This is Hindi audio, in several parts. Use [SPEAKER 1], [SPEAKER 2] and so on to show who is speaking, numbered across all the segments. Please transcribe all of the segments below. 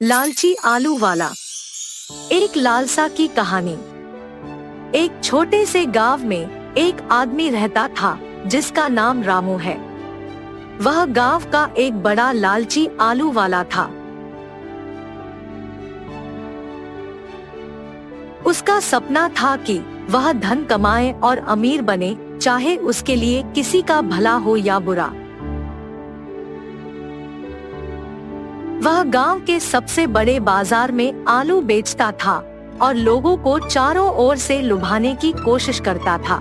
[SPEAKER 1] लालची आलू वाला। एक लालसा की कहानी। एक छोटे से गांव में एक आदमी रहता था जिसका नाम रामू है। वह गांव का एक बड़ा लालची आलू वाला था। उसका सपना था कि वह धन कमाए और अमीर बने, चाहे उसके लिए किसी का भला हो या बुरा। वह गांव के सबसे बड़े बाजार में आलू बेचता था और लोगों को चारों ओर से लुभाने की कोशिश करता था।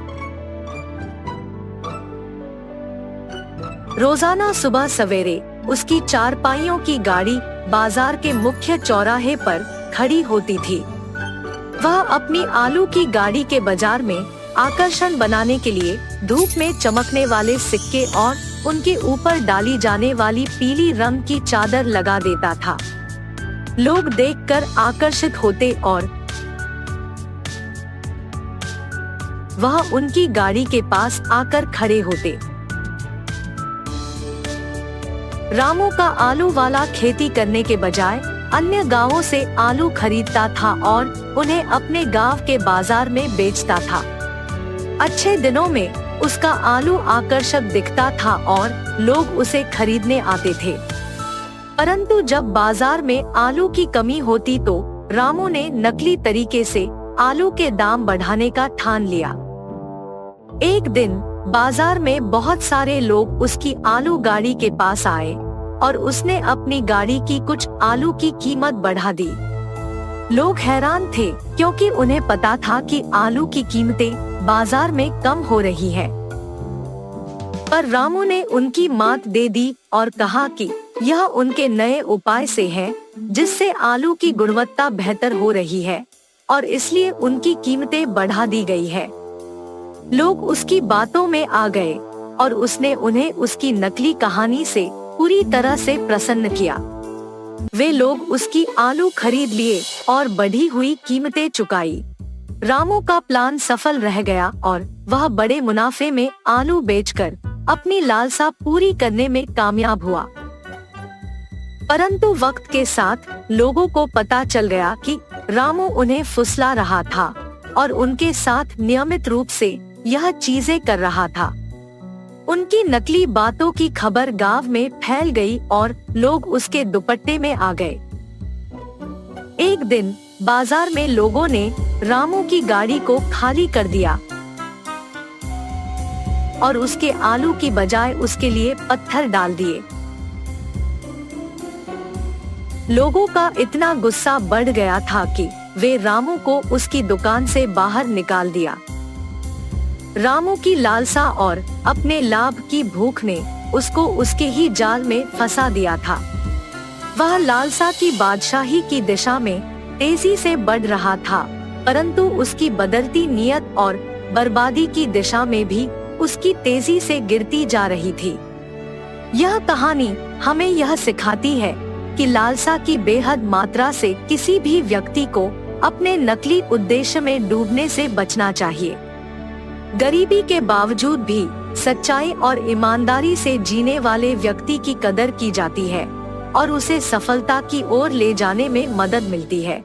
[SPEAKER 1] रोजाना सुबह सवेरे उसकी चारपाइयों की गाड़ी बाजार के मुख्य चौराहे पर खड़ी होती थी। वह अपनी आलू की गाड़ी के बाजार में आकर्षण बनाने के लिए धूप में चमकने वाले सिक्के और उनके ऊपर डाली जाने वाली पीली रंग की चादर लगा देता था। लोग देखकर आकर्षित होते और वह उनकी गाड़ी के पास आकर खड़े होते। रामू का आलू वाला खेती करने के बजाय अन्य गांवों से आलू खरीदता था और उन्हें अपने गांव के बाजार में बेचता था। अच्छे दिनों में उसका आलू आकर्षक दिखता था और लोग उसे खरीदने आते थे। परंतु जब बाजार में आलू की कमी होती तो रामू ने नकली तरीके से आलू के दाम बढ़ाने का ठान लिया। एक दिन बाजार में बहुत सारे लोग उसकी आलू गाड़ी के पास आए और उसने अपनी गाड़ी की कुछ आलू की कीमत बढ़ा दी। लोग हैरान थे क्योंकि उन्हें पता था कि आलू की कीमतें बाजार में कम हो रही है। पर रामू ने उनकी मात दे दी और कहा कि यह उनके नए उपाय से है जिससे आलू की गुणवत्ता बेहतर हो रही है और इसलिए उनकी कीमतें बढ़ा दी गई है। लोग उसकी बातों में आ गए और उसने उन्हें उसकी नकली कहानी से पूरी तरह से प्रसन्न किया। वे लोग उसकी आलू खरीद लिए और बढ़ी हुई कीमतें चुकाई। रामू का प्लान सफल रह गया और वह बड़े मुनाफे में आलू बेचकर अपनी लालसा पूरी करने में कामयाब हुआ। परंतु वक्त के साथ लोगों को पता चल गया कि रामू उन्हें फुसला रहा था और उनके साथ नियमित रूप से यह चीजें कर रहा था। उनकी नकली बातों की खबर गांव में फैल गई और लोग उसके दुपट्टे में आ गए। एक दिन बाजार में लोगों ने रामू की गाड़ी को खाली कर दिया और उसके आलू की बजाय उसके लिए पत्थर डाल दिए। लोगों का इतना गुस्सा बढ़ गया था कि वे रामू को उसकी दुकान से बाहर निकाल दिया। रामू की लालसा और अपने लाभ की भूख ने उसको उसके ही जाल में फंसा दिया था। वह लालसा की बादशाही की दिशा में तेजी से बढ़ रहा था, परंतु उसकी बदलती नीयत और बर्बादी की दिशा में भी उसकी तेजी से गिरती जा रही थी। यह कहानी हमें यह सिखाती है कि लालसा की बेहद मात्रा से किसी भी व्यक्ति को अपने नकली उद्देश्य में डूबने से बचना चाहिए। गरीबी के बावजूद भी सच्चाई और ईमानदारी से जीने वाले व्यक्ति की कदर की जाती है और उसे सफलता की ओर ले जाने में मदद मिलती है।